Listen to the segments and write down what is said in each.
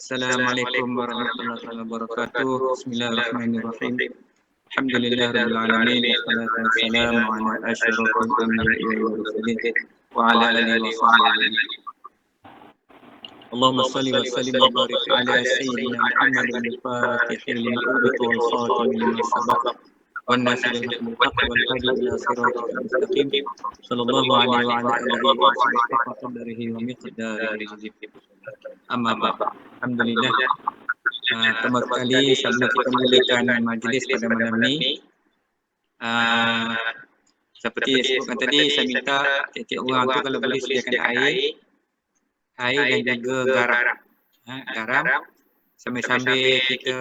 Assalamualaikum warahmatullahi wabarakatuh. Bismillahirrahmanirrahim. Alhamdulillah rabbil alamin wassalatu wassalamu ala asyrafil anbiya'i wal mursalin wa ala alihi wa sahbihi. Allahumma salli wa sallim wa barik ala sayyidina Muhammadin al-fatih lima ughliqa wal khatim lima sabaq wan nasir bil haqq wal hadi ila siratal mustaqim sallallahu alaihi wa ala alihi wa sahbihi wa miqdarihi azim. Amma ba'd. Alhamdulillah. Pertama sekali sebelum kita mulakan majlis pada malam ni, seperti yang sebutkan tadi, saya minta tiap-tiap orang tu kalau boleh sediakan air dan juga garam. Garam sambil-sambil kita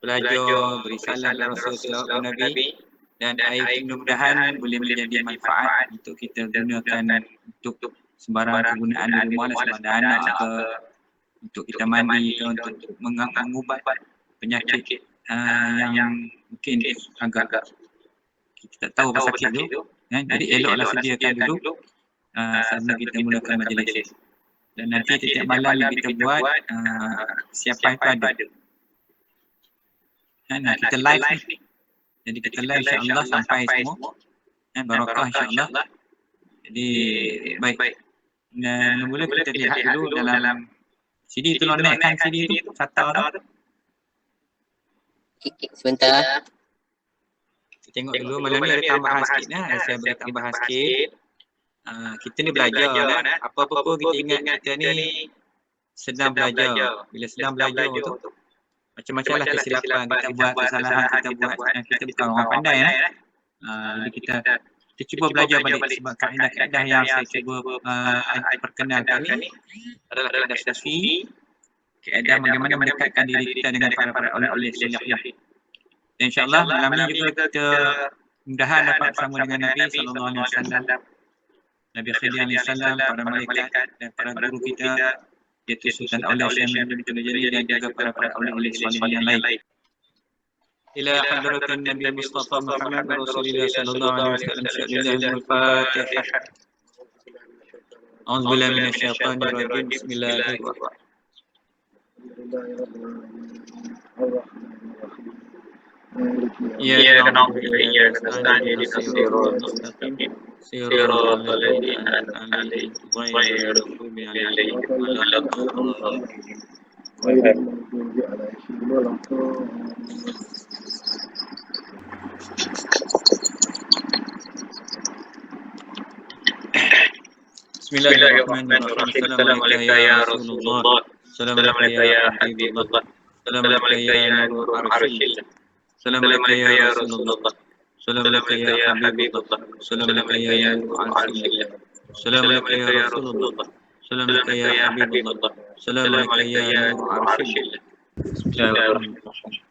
belajar, beri salam kepada Rasul sallallahu alaihi Nabi, dan air mudah-mudahan boleh menjadi manfaat untuk kita gunakan untuk sembarang kegunaan di rumah, sama ada anak ke, untuk kita mandi ke, untuk mengubat penyakit yang mungkin agak kita tak tahu apa sakit tu. Jadi eloklah sediakan dulu sebelum kita mulakan majlis. Dan nanti setiap malam yang kita buat siapa yang ada. Kita live ni. Jadi kita live insya-Allah sampai semua. Barakah insya-Allah. Jadi baik. Dan mula kita lihat dulu dalam CD tu, naikkan CD tu, Sata tu. Sebentar. Kita tengok dulu, malam ni ada tambahan sikit saya boleh tambahan sikit. Kita ni belajar lah. Apa-apa kita ingat kita ni sedang belajar. Bila sedang belajar tu, macam-macam lah kesilapan kita buat, kesalahan kita buat. Kita bukan orang pandai jadi kita cuba belajar balik, sebab kaedah-kaedah yang saya cuba perkenalkan ni adalah kaedah sufi, kaedah bagaimana mendekatkan diri kita dengan para oleh salih. Dan insya-Allah malam ni juga kita mudahan dapat bersama dengan Nabi sallallahu alaihi wasallam, Nabi Khidir alaihi salam, para malaikat dan para guru kita, iaitu Sultan Aulia Syekh Muhammad bin Jalil dan juga para oleh salih yang lain. إلى حضرة النبي المصطفى محمد رسول الله صلى الله عليه وسلم. بسم الفاتحة. أعوذ بالله من الشيطان الرجيم. بسم الله الرحمن الرحيم. إياك نعبد وإياك نستعين اهدنا الصراط المستقيم صراط الذين أنعمت عليهم غير المغضوب عليهم ولا الضالين. Bismillahirrahmanirrahim. Assalamualaikum ya Rasulullah. Assalamualaikum ya Habibullah. Assalamualaikum ya Nur Arshillah. Assalamualaikum ya Rasulullah. Assalamualaikum ya Habibullah. Assalamualaikum ya Nur Arshillah. Assalamualaikum ya Rasulullah. Assalamualaikum ya Habibullah. Assalamualaikum ya Nur Arshillah. Bismillahirrahmanirrahim.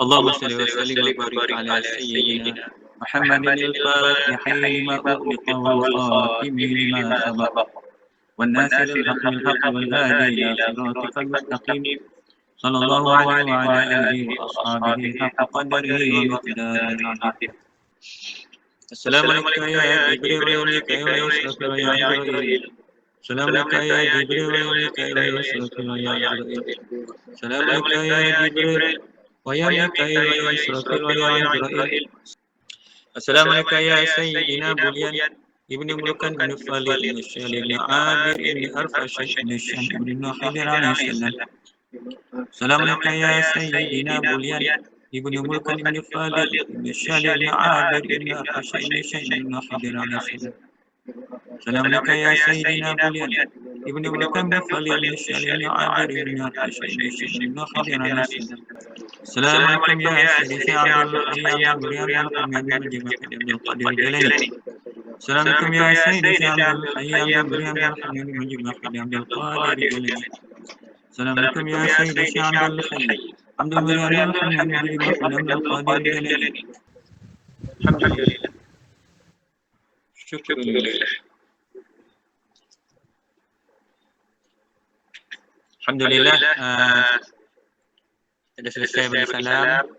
Allahumma salli wa sallim wa barik ala sayyidina Muhammadin al-Fatih lima ughliqa wal khatim lima sabaq wan nasir al-haqq bil haqq wal hadi ila siratal mustaqim sallallahu alaihi wa ala alihi wa ashabihi haqqa qadrihi wa miqdarihi azim. Assalamualaikum ya Jibril wa Mikail wa Israfil ya Jibril. Assalamualaikum ya Jibril wa Mikail wa Israfil ya Jibril. Assalamualaikum ya Jibril wa Mikail wa Israfil ya Jibril. Assalamualaikum ya Sayyidina Bulian Ibni Mulukan bin Falil bin Syalil bin Abir bin Arfashid bin Syam bin Khidir alaihi salam. Assalamualaikum ya Sayyidina Bulian Ibni Mulukan bin Falil bin Syalil bin Abir bin Arfashid bin Syam bin Khidir alaihi salam. Assalamualaikum ya Sayyidina Bulian Ibni Mulukan bin Falil bin Syalil bin Abir bin Arfashid bin Syam bin Khidir alaihi salam. Assalamualaikum ya Sayyidi Abdul Qayyam Bulian Al-Qayyam Abdul Qadir Jalani. Assalamualaikum ya Sayyidi Abdul Qayyam Bulian Al-Qayyam Abdul Qadir Jalani. Assalamualaikum ya Sayyidi Abdul Qayyam Abdul Bulian Al-Qayyam Abdul Qadir Jalani. Alhamdulillah. Syukurulillah. Alhamdulillah. Sudah selesai beri salam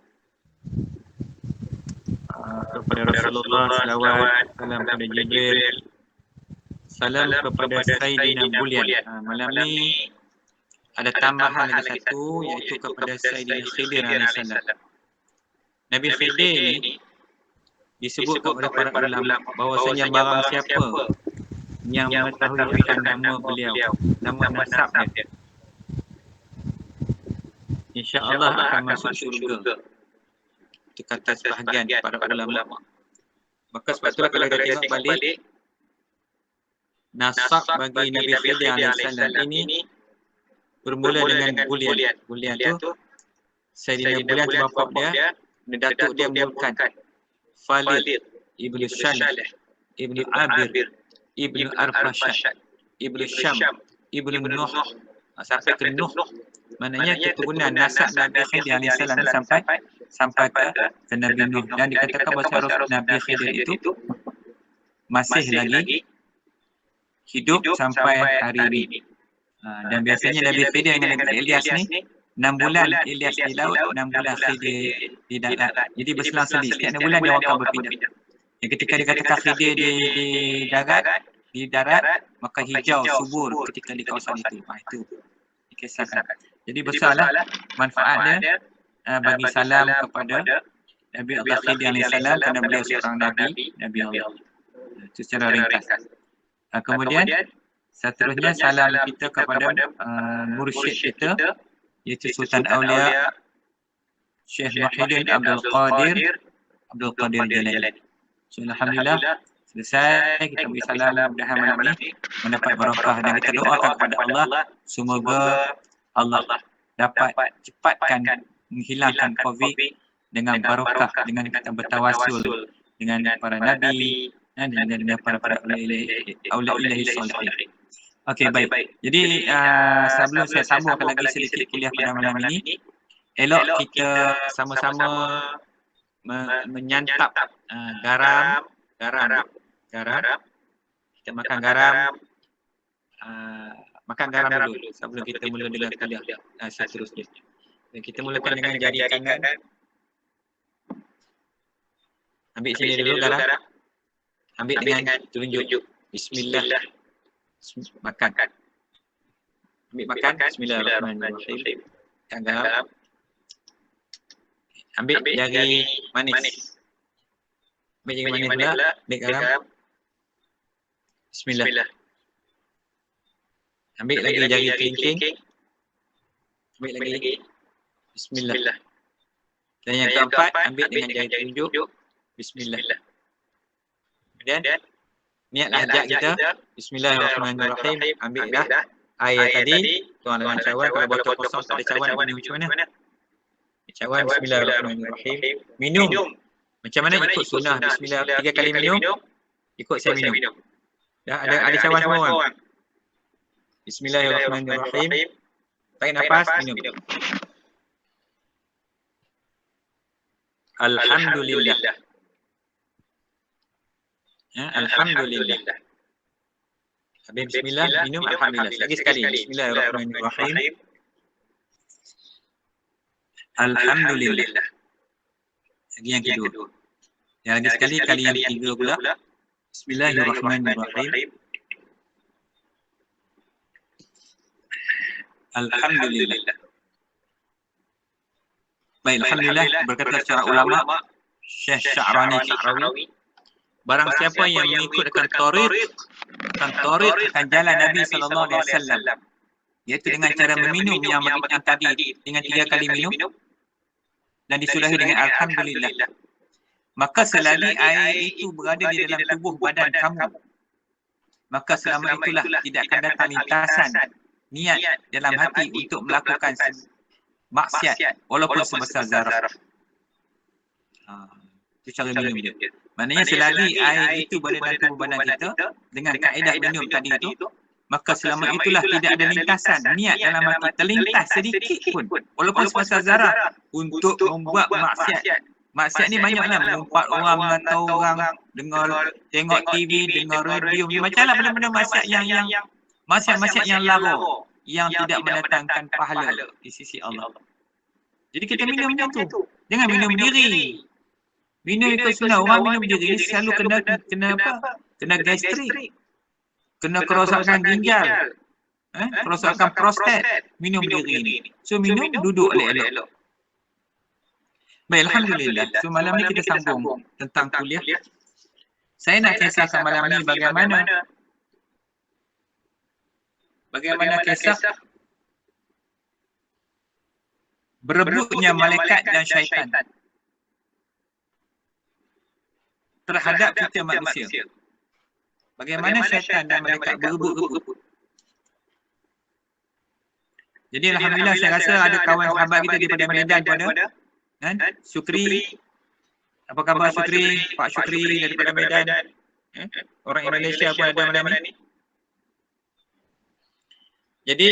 kepada Rasulullah, salawat, salam kepada Jibril, salam kepada Sayyidina Bulian. Malam ni ada tambahan lagi satu, iaitu kepada Sayyidina Khidir alaihissalam. Nabi Khidir ini disebutkan oleh para ulama bahwasanya barang siapa yang mengetahui akan nama beliau, nama nasabnya, insya-Allah akan masuk syurga. Itu kata sebahagian para ulama. Maka sebab itulah kalau kita tengok balik nasab bagi Nabi Khidir alaihissalam ini bermula dengan Bulian. Bulian tu Sayyidina Bulian tu bapa dia, datuk dia Mulkan, Khalid Ibnu Shalih, Ibnu Abir, Ibnu Arfashad, Ibnu Syam, Ibnu Nuh, sampai ke Nuh. Maknanya keturunan nasab Nabi Khidir alaihissalam sampai ke Nabi Nuh. Dan dikatakan bahawa Nabi Khidir itu masih lagi hidup sampai hari ini. Dan biasanya Nabi Khidir dengan Nabi Ilyas ni 6 bulan Ilyas di laut, 6 bulan Khidir di darat. Jadi berselang-seling, setiap 6 bulan dia akan berpindah. Dan ketika dikatakan Khidir di darat, maka hijau subur ketika di kawasan itu. Itu dikisahkan. Jadi besarlah manfaat dia bagi salam kepada Nabi Allah Khidir alaihissalam, kerana beliau seorang Nabi Allah. Itu secara ringkas. Kemudian seterusnya salam kita kepada mursyid kita, iaitu Sultan Aulia Syekh Muhyiddin Abdul Qadir Jalani. So, alhamdulillah selesai kita beri salam, mudah-mudahan malam ini mendapat barakah, dan kita doakan kepada Allah semoga Allah dapat cepatkan menghilangkan COVID dengan barakah, dengan kita bertawasul dengan para nabi dan dengan para aulia salihin. Okey, baik. Jadi sebelum saya sambungkan lagi sedikit kuliah pada malam ini, elok kita sama-sama menyantap garam. Kita makan garam, dulu sebelum kita mula dengan kuliah seterusnya. Dan kita mulakan dengan jari kanan. Ambil sini dulu garam. Ambil dengan telunjuk. Bismillah. Makan. Ambil makan. Bismillahirrahmanirrahim. Garam. Ambil jari manis. Ambil jari manis pula. Ambil garam. Bismillah. Ambil lagi jari kelingking. Ambil lagi. Bismillah. Dan yang keempat, ambil dengan jari telunjuk. Bismillah. Kemudian niatlah hajat kita. Bismillahirrahmanirrahim. Ambillah air tadi. Tuang dalam cawan. Kalau botol kosong tak ada cawan, nak minum macam mana? Cawan. Bismillahirrahmanirrahim. Minum. Macam mana? Ikut sunnah. Bismillah. 3 kali minum. Ikut saya minum. Dah ada cawan semua orang. Bismillahirrahmanirrahim. Tarik nafas, minum. Alhamdulillah. Alhamdulillah. Habis bismillah, minum alhamdulillah. Lagi sekali. Bismillahirrahmanirrahim. Alhamdulillah. Lagi yang kedua. Yang lagi sekali, kali yang ketiga pula. Bismillahirrahmanirrahim. Alhamdulillah. Baik, alhamdulillah, berkata secara ulama Syekh Sya'rawi, barang siapa yang mengikutkan tariq akan jalan Nabi sallallahu alaihi wasallam, iaitu dengan cara meminum yang tadi dengan 3 kali minum dan disudahi dengan alhamdulillah, maka selagi air itu berada di dalam tubuh badan kamu, maka selama itulah tidak akan datang lintasan niat dalam hati untuk melakukan maksiat walaupun sebesar zarah. Itu cara minum dia. Maknanya selagi air itu berada dalam tubuh badan kita dengan kaedah minum tadi itu, maka selama itulah tidak ada lintasan niat dalam hati terlintas sedikit pun walaupun sebesar zarah untuk membuat maksiat. Maksiat ni banyaklah, mengumpat orang, mengantau orang, dengar, tengok TV, dengar radio, macamlah benda-benda maksiat yang lara, yang tidak mendatangkan pahala di sisi Allah. Jadi kita minum macam tu. Jangan minum diri. Minum ikut sunnah. Orang minum diri selalu kena apa? Kena gastrik. Kena kerosakan ginjal. Kerosakan prostat, minum berdiri ni. So minum, duduk elok-elok. Baik, Alhamdulillah. So malam ni kita sambung tentang kuliah. Saya nak kisahkan malam ni bagaimana kisah berebutnya malaikat dan syaitan terhadap kita manusia. Bagaimana syaitan dan malaikat berebut-rebut. Jadi Alhamdulillah saya rasa ada kawan sahabat kita daripada Medan pada Syukri. Apa khabar Syukri? Pak Syukri daripada Medan. Orang Indonesia pun ada malam ni. Jadi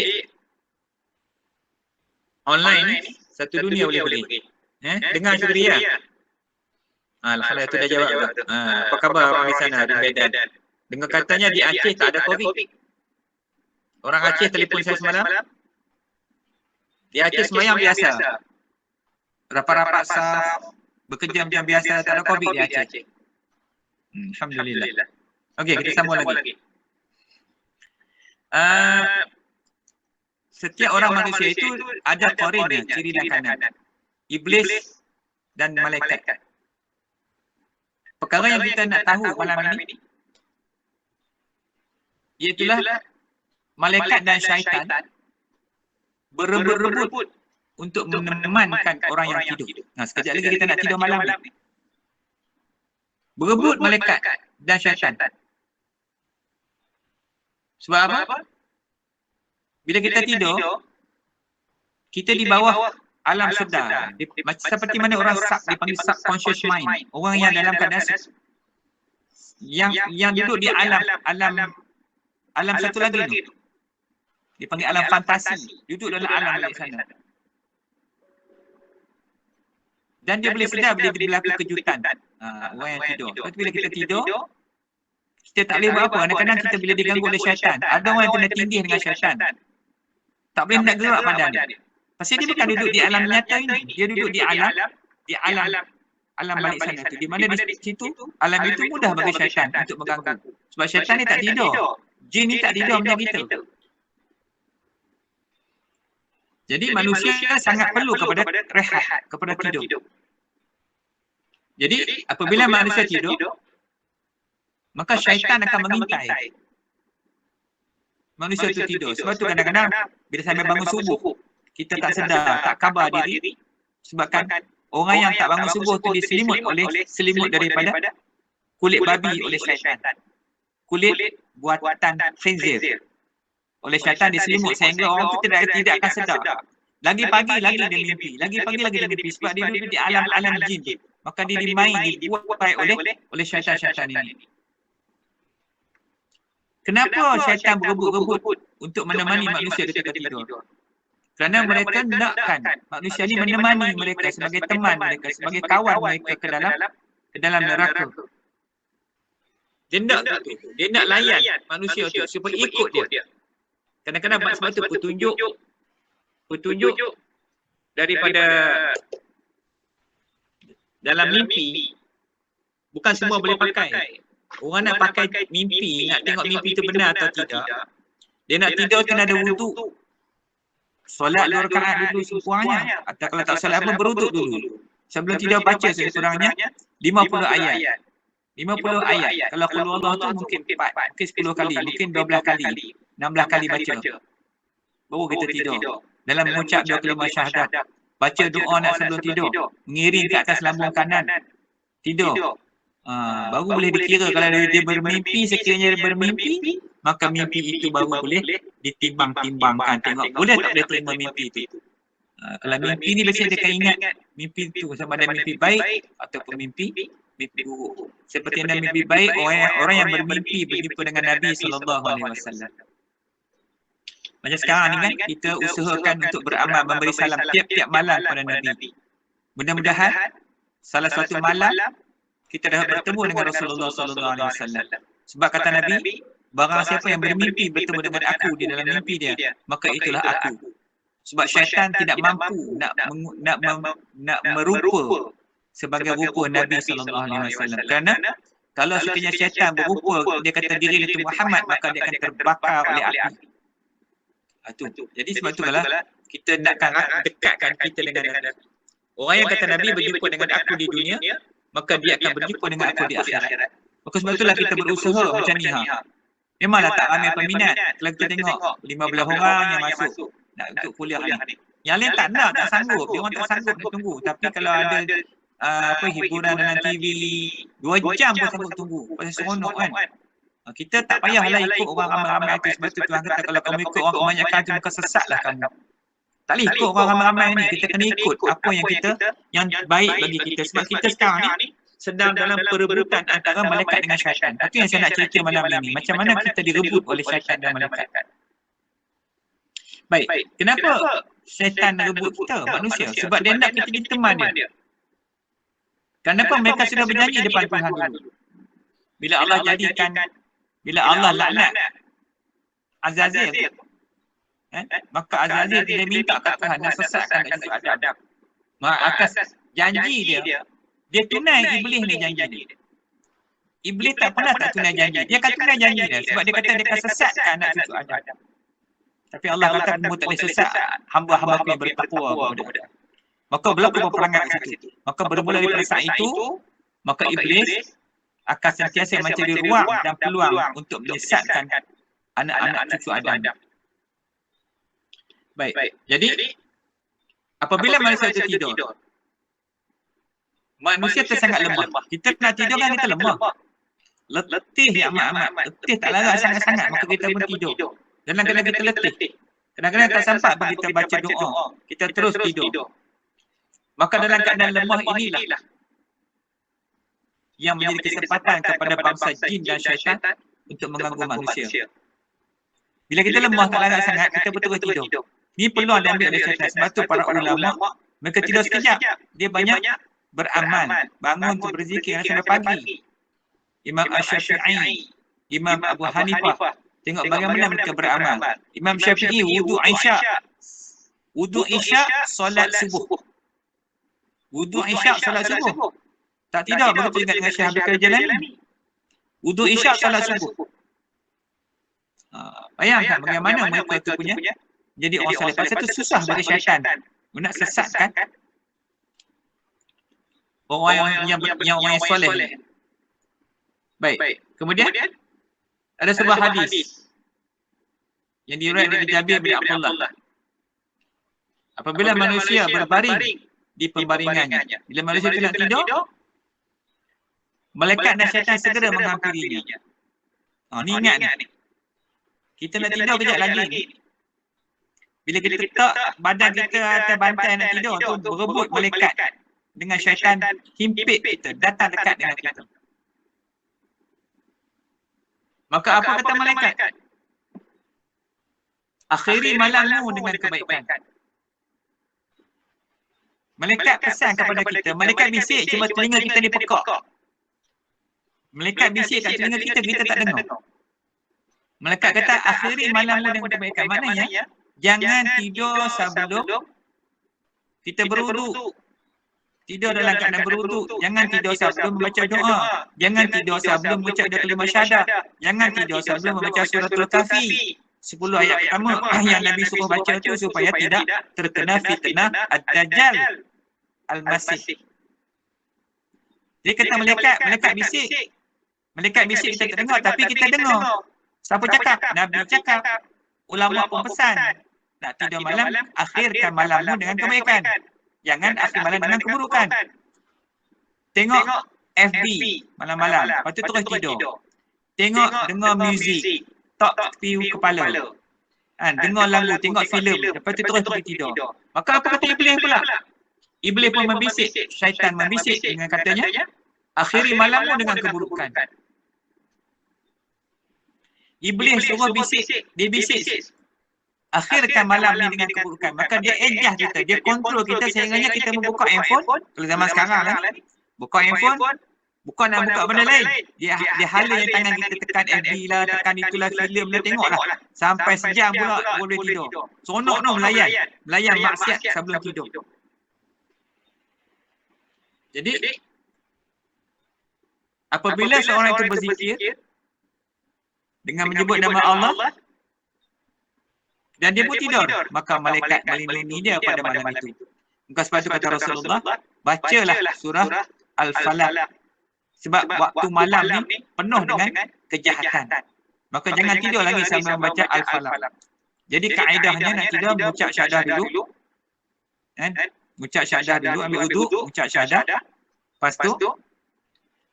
online satu dunia boleh beli. Dengar Syukri ya? Alhamdulillah tu dah jawab dah. Apa khabar orang di sana di Medan? Dengar katanya di Aceh tak ada Covid. Orang Aceh telefon saya semalam. Di Aceh semayang biasa. Rapat-rapat saf, bekerja macam biasa, tak ada Covid di Aceh. Alhamdulillah. Okey, kita sambung lagi. Setiap orang manusia itu ada korinnya, kiri dan kanan. Iblis dan malaikat. Perkara yang kita nak tahu malam ini, iaitulah malaikat dan syaitan berebut-rebut untuk menemankan orang yang tidur. Sekejap lagi kita nak tidur malam ni. Berebut malaikat dan syaitan. Sebab apa? Bila kita tidur, kita di bawah alam sedar. Seperti mana orang dipanggil subconscious mind. Orang yang dalam keadaan yang duduk di alam satu lagi tu. Dipanggil alam fantasi. Duduk dalam alam di sana. Dan dia boleh sedar bila berlaku kejutan. Orang yang tidur. Tapi bila kita tidur, kita tak boleh buat apa. Kadang-kadang kita bila diganggu oleh syaitan. Ada orang yang kena tindih dengan syaitan. Tak boleh nak gerak badan dia. Pasal dia bukan duduk di alam nyata ini. Dia duduk di alam balik sana tu. Di mana di situ, alam itu mudah bagi syaitan untuk mengganggu. Sebab syaitan ni tak tidur. Jin ni tak tidur macam kita. Jadi manusia sangat perlu kepada rehat, kepada tidur. Jadi apabila manusia tidur, maka syaitan akan mengintai manusia itu tidur. Sebab tu kadang-kadang bila sampai bangun subuh, kita tak sedar, tak khabar diri. Sebabkan orang yang tak bangun subuh tu diselimut oleh selimut daripada kulit babi oleh syaitan. Kulit buatan khinzir. Oleh syaitan diselimut sehingga orang tu tidak akan sedar. Lagi pagi lagi dia mimpi. Lagi pagi lagi dia mimpi. Sebab dia duduk di alam jin. Maka dia dibuat oleh syaitan-syaitan ini. Kenapa syaitan berebut-rebut untuk menemani manusia ketika tidur? Kerana mereka nakkan manusia ini menemani mereka sebagai teman mereka, sebagai kawan mereka ke dalam neraka. Dia nak tu. Dia nak layan manusia tu supaya ikut dia. Kadang-kadang sebab tu petunjuk daripada dalam mimpi bukan semua boleh pakai. Orang nak pakai mimpi, nak tengok mimpi itu benar atau tidak. Dia nak tidur kena ada wuduk. Solat 2 rakaat dulu sekurangnya. Atau kalau tak solat pun berwuduk dulu. Sebelum tidur baca sekurang-kurangnya 50 ayat. 50 ayat. Kalau qul huwallahu tu mungkin 4, mungkin 10 kali, mungkin 12 kali, 16 kali baca. Baru kita tidur. Dalam mengucap 2 kalimah syahadat. Baca doa nak sebelum tidur. Mengiring ke atas lambung kanan. Tidur. Baru boleh dikira kalau dia bermimpi, sekiranya dia bermimpi, maka mimpi itu baru boleh ditimbang-timbangkan. Tengok boleh tak boleh terima mimpi itu. Kalau mimpi ni biasanya dia akan ingat mimpi itu sama ada mimpi baik ataupun mimpi buruk. Seperti yang mimpi baik, orang yang bermimpi berjumpa dengan Nabi SAW. Macam sekarang ni kan, kita usahakan untuk beramal, memberi salam tiap-tiap malam kepada Nabi. Mudah-mudahan salah satu malam kita dah bertemu dengan Rasulullah SAW. Sebab kata Nabi, barang siapa yang bermimpi bertemu dengan aku di dalam mimpi dia, maka itulah aku. Sebab syaitan tidak mampu nak merupa sebagai rupa Nabi SAW. Kerana kalau sekiranya syaitan berupa, dia kata diri itu Muhammad, maka dia akan terbakar oleh api. Jadi sebab tu kalau kita nakkan dekatkan kita dengan Nabi. Orang yang kata Nabi berjumpa dengan aku di dunia, maka dia akan berjumpa dengan aku di akhirat. Maka sebab itulah kita berusaha macam ni. Memanglah tak ramai peminat. Kalau kita tengok 15 orang yang masuk nak untuk kuliah ni. Yang lain tak nak, tak sanggup. Dia orang tak sanggup nak tunggu. Tapi kalau ada hiburan dalam TV, 2 jam pun sanggup tunggu. Pasal seronok kan. Kita tak payahlah ikut orang ramai-ramai itu. Sebab tu Tuhan kata kalau kamu ikut orang kebanyakan tu maka sesatlah kamu. Tak boleh ikut orang ramai-ramai ni. Kita kena ikut apa yang baik bagi kita. Sebab kita sekarang ni sedang dalam perebutan antara malaikat dengan syaitan. Itu yang saya nak cerita malam ini. Macam mana kita direbut oleh syaitan dan malaikat. Baik, kenapa syaitan rebut kita, manusia? Sebab dia nak kita jadi teman dia. Kenapa mereka sudah berjanji depan Tuhan dulu? Bila Allah laknat Azazil, maka Azazil dia minta ke Tuhan nak sesatkan cucu Adam. Atas janji dia tunai Iblis ni janji dia. Iblis tak pernah tak tunai janji. Dia akan tunai janji dia. Sebab dia kata dia akan sesatkan anak cucu Adam. Tapi Allah kata kamu tak boleh sesat hamba-hamba yang bertakwa kepada. Maka berlaku peperangan di situ. Maka bermula daripada saat itu, maka Iblis akan sentiasa mencari ruang dan peluang untuk menyesatkan anak-anak cucu Adam. Baik. Jadi apabila manusia tertidur, manusia sangat lemah. Kita nak tidur kan kita lemah. Letih ya amat-amat. Letih tak larat sangat-sangat. Maka kita pun tidur. Kadang-kadang kita letih. Kadang-kadang tak sampai pun kita baca doa. Kita terus tidur. Maka dalam keadaan lemah inilah yang menjadi kesempatan kepada bangsa jin dan syaitan untuk mengganggu manusia. Bila kita lemah tak larat sangat, kita betul tidur. Ini peluang diambil oleh syaitan. Sebab tu para ulama, mereka tidur sekejap. Dia banyak beramal, bangun untuk berzikir sampai pagi. Imam Asy-Syafi'i, Imam Abu Hanifah, tengok bagaimana mereka beramal. Imam Syafi'i wudu Isya, solat subuh. Wudu Isya, solat subuh. Tak tidur begitu juga dengan Syekh Abdul Qadir Jalani. Wudu Isya, solat subuh. Bayangkan bagaimana mereka itu punya jadi orang soleh. Pasal itu susah bagi syaitan nak sesatkan orang yang soleh. Baik. Kemudian ada sebuah hadis yang diriwayatkan dari Jabir bin Abdullah. Apabila manusia berbaring di pembaringannya, bila manusia sedang tidur, malaikat dan syaitan segera menghampirinya. Ni ingat ni. Kita nak tidur kejap lagi ni. Bila kita letak badan kita atas bantai nak tidur tu, berebut malaikat dengan syaitan himpit kita, datang dekat dengan kita. Maka apa kata malaikat? Akhiri malammu dengan kebaikan. Malaikat pesan kepada kita, malaikat bisik cuma telinga kita ni pekak. Malaikat bisik kat telinga kita tak dengar. Malaikat kata akhiri malammu dengan kebaikan. Maknanya jangan tidur sebelum kita berwuduk. Tidur dalam keadaan berwuduk. Jangan tidur sebelum membaca doa. Jangan tidur sebelum membaca kalimah syahadah. Jangan tidur sebelum membaca suratul Kahfi. 10 ayat pertama yang Nabi suruh baca tu supaya tidak terkena fitnah ad-dajjal al-masih. Dia kata malaikat bisik. Malaikat bisik kita tak dengar tapi kita dengar. Siapa cakap? Nabi cakap. Ulama pun pesan. Nak tidur malam, akhirkan malammu dengan kebaikan. Jangan akhir malam dengan keburukan. Tengok FB malam-malam, lepas tu terus tidur. Tengok, dengar muzik, tak tepi kepala. Dengar lagu, tengok filem, lepas tu terus pergi tidur. Maka apa kata Iblis pula? Iblis pun membisik, syaitan membisik dengan katanya, akhiri malammu dengan keburukan. Iblis suruh bisik, dia bisik. Akhirkan malam ni dengan keburukan. Maka dia ejah kita, dia kontrol kita sehingganya kita membuka handphone. Kalau zaman sekarang lah, buka handphone, bukan nak buka benda lain. Dia hala yang tangan kita tekan FB lah, tekan itulah, filem lah, tengoklah. Sampai sejam pula boleh tidur. Seronok no melayan maksiat sebelum tidur. Jadi apabila seorang itu berzikir dengan menyebut nama Allah, dan dia pun tidur, maka malaikat melindungi dia pada malam itu. Maka sebab itu kata Rasulullah, bacalah surah Al-Falaq. Sebab waktu malam ni penuh dengan kejahatan. Maka jangan tidur lagi sambil membaca Al-Falaq. Jadi kaedahnya nak tidur, mengucap syahadah dulu. Kan? Mengucap syahadah dulu, ambil wuduk, mengucap syahadah. Lepas tu,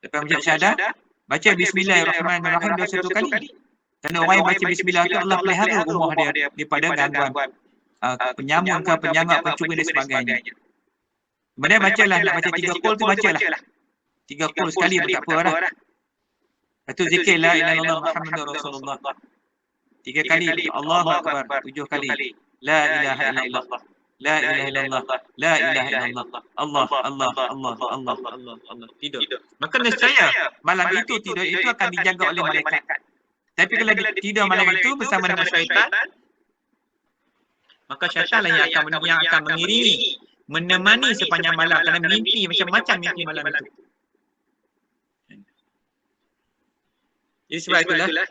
lepas mengucap syahadah, baca Bismillahirrahmanirrahim 21 kali. Kerana orang yang baca Bismillah tu Allah pelihara rumah dia daripada gangguan penyamun ke, penyangak, pencuri dan sebagainya. Kemudian bacalah, nak baca 3 qul tu bacalah. 3 qul sekali pun tak apa dah. Lepas tu zikir la ilaha illallah Muhammadur Rasulullah. 3 kali, Allahu Akbar. 7 kali, la ilaha illallah. La ilaha illallah. La ilaha illallah. Allah, Allah, Allah, Allah, Allah, Allah. Tidur. Maka nescaya malam itu tidur itu akan dijaga oleh malaikat. Tapi kalau tidur malam itu bersama dengan syaitan, maka syaitanlah yang akan mengiringi, menemani sepanjang malam, kerana mimpi macam-macam mimpi malam itu. Jadi sebab itulah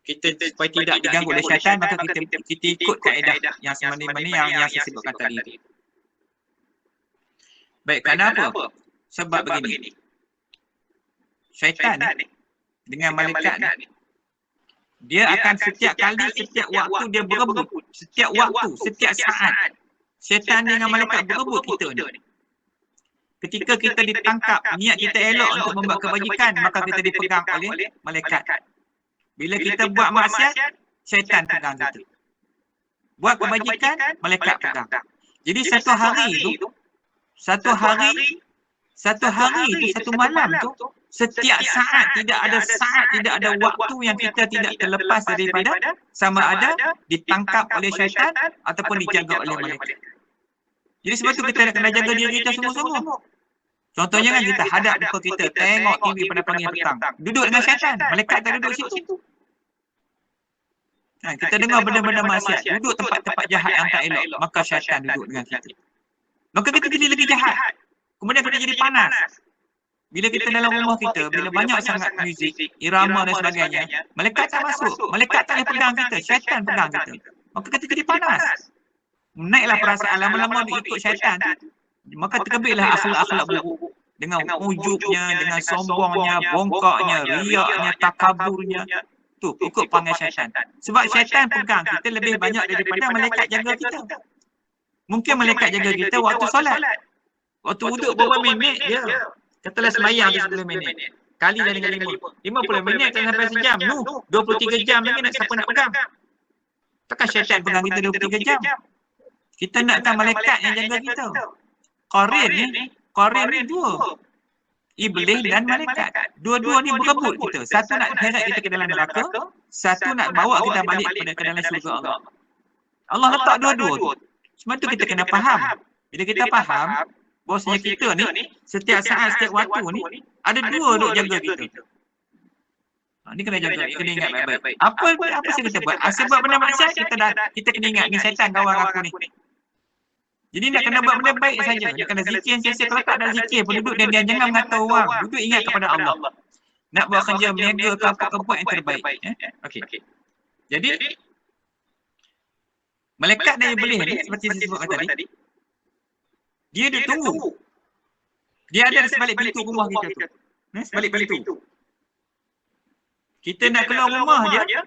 kita supaya tidak diganggu oleh syaitan, maka kita ikut kaedah yang semana-mana yang saya sebutkan tadi. Baik, kenapa? Sebab begini. Syaitan dengan malaikat ni, dia akan setiap kali, setiap waktu dia berebut. Setiap waktu, setiap saat. Syaitan dengan malaikat berebut kita ni. Ketika kita ditangkap, niat kita elok untuk membuat kebajikan, maka kita dipegang oleh malaikat. Bila kita buat maksiat, syaitan pegang kita. Buat kebajikan, malaikat pegang. Jadi satu hari itu, satu malam tu, setiap saat, tidak ada waktu yang kita tidak terlepas daripada sama ada ditangkap oleh syaitan ataupun dijaga oleh malaikat. Jadi sebab tu kita nak kena jaga diri kita sungguh-sungguh. Contohnya kan kita hadap muka kita, tengok TV pada pagi petang, duduk dengan syaitan, malaikat tak duduk situ. Kita dengar benda-benda maksiat, duduk tempat-tempat jahat yang tak elok, maka syaitan duduk dengan kita. Maka kita jadi lebih jahat. Kemudian kita jadi panas. Bila kita dalam rumah kita, bila banyak sangat muzik, irama dan sebagainya, malaikat tak masuk. Malaikat tak boleh pegang kita, syaitan pegang kita. Maka kita jadi panas. Naiklah perasaan, lama-lama dia ikut syaitan. Maka terkebitlah akhlak-akhlak buruk. Dengan ujubnya, dengan sombongnya, bongkaknya, riaknya, takaburnya. Tu, ikut panggil syaitan. Sebab syaitan pegang kita lebih banyak daripada malaikat jaga kita. Mungkin malaikat jaga kita waktu solat. Waktu wuduk berapa minit dia. Katalah semayang 10 minit. Kali dah dengan 50 minit kan sampai sejam. 23 jam lagi nak siapa nak pegang. Takkan syaitan pegang kita 23 jam. Kita nakkan malaikat yang jaga kita. Qarin ni dua. Iblis dan malaikat. Dua-dua ni berebut kita. Satu nak heret kita ke dalam neraka. Satu nak bawa kita balik ke dalam syurga Allah. Allah letak dua-dua. Sebab tu kita kena faham. Bila kita faham, bahwasanya kita ni setiap saat, setiap waktu ni ada dua duk jaga kita. Ni kena jaga, kena ingat baik-baik. Apa yang kita buat? Sebab benda maksiat kita kena ingat ni syaitan kawan aku ni. Jadi nak kena buat benda baik saja. Nak kena zikir sentiasa. Kalau tak ada zikir pun duduk dan jangan mengata orang. Duduk ingat kepada Allah. Nak buat kerja berniaga ke apa buat yang terbaik. Okey. Jadi malaikat dan iblis ni seperti saya sebutkan tadi, dia tunggu. Dia ada di sebalik pintu rumah kita tu. Sebalik pintu. Kita nak keluar rumah dia,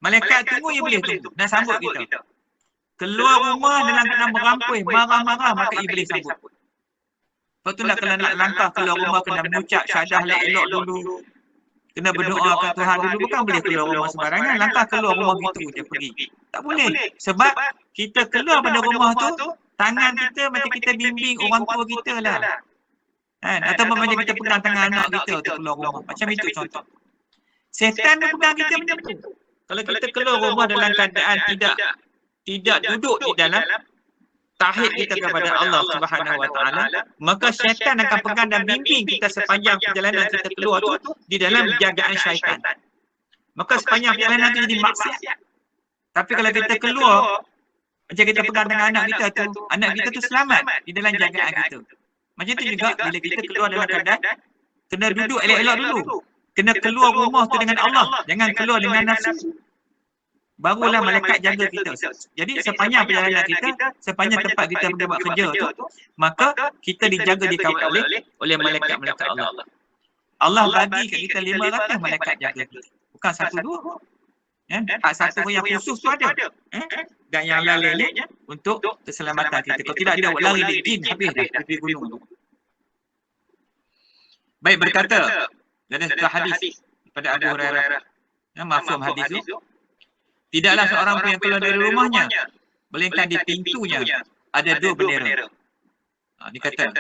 malaikat tunggu, iblis tunggu. Nak sambut kita. Keluar rumah dalam keadaan merampui, marah-marah, maka iblis sambut. Lepas tu nak langkah keluar rumah, kena mengucap syahadah la elok dulu. Kena berdoa ke Tuhan dulu. Bukan boleh keluar rumah sembarangan. Langkah keluar rumah gitu je pergi. Tak boleh. Sebab kita keluar pada rumah tu, tangan kita macam kita bimbing orang tua kita lah. Atau macam kita pegang tangan anak kita untuk keluar rumah. Macam itu contoh. Setan dia pegang kita macam tu. Kalau kita keluar rumah dalam keadaan tidak duduk di dalam tauhid kita kepada Allah Subhanahu Wa Taala, maka syaitan akan pegang dan bimbing kita sepanjang perjalanan kita keluar tu di dalam jagaan syaitan. Maka sepanjang perjalanan itu jadi maksiat. Tapi kalau kita keluar, macam kita pegang dengan anak kita tu selamat di dalam jagaan kita. Macam tu juga bila kita keluar dalam keadaan, kena duduk elok-elok dulu. Kena keluar rumah tu dengan Allah, jangan keluar dengan nafsu. barulah malaikat jaga kita. Jadi sepanjang perjalanan kita, sepanjang tempat kita buat kerja tu, maka kita dijaga, dikawal oleh malaikat-malaikat Allah. Allah bagi kat kita 500 malaikat jaga kita. Bukan satu dua. Satu yang khusus tu ada. Dan yang lainnya untuk keselamatan kita. Kalau tidak ada lari di jin, habis dah di gunung tu. Baik, berkata dalam satu hadis daripada Abu Hurairah, mafhum hadis tu, tidaklah seorang pun yang keluar dari rumahnya melainkan di pintunya ada 2 bendera. Dikata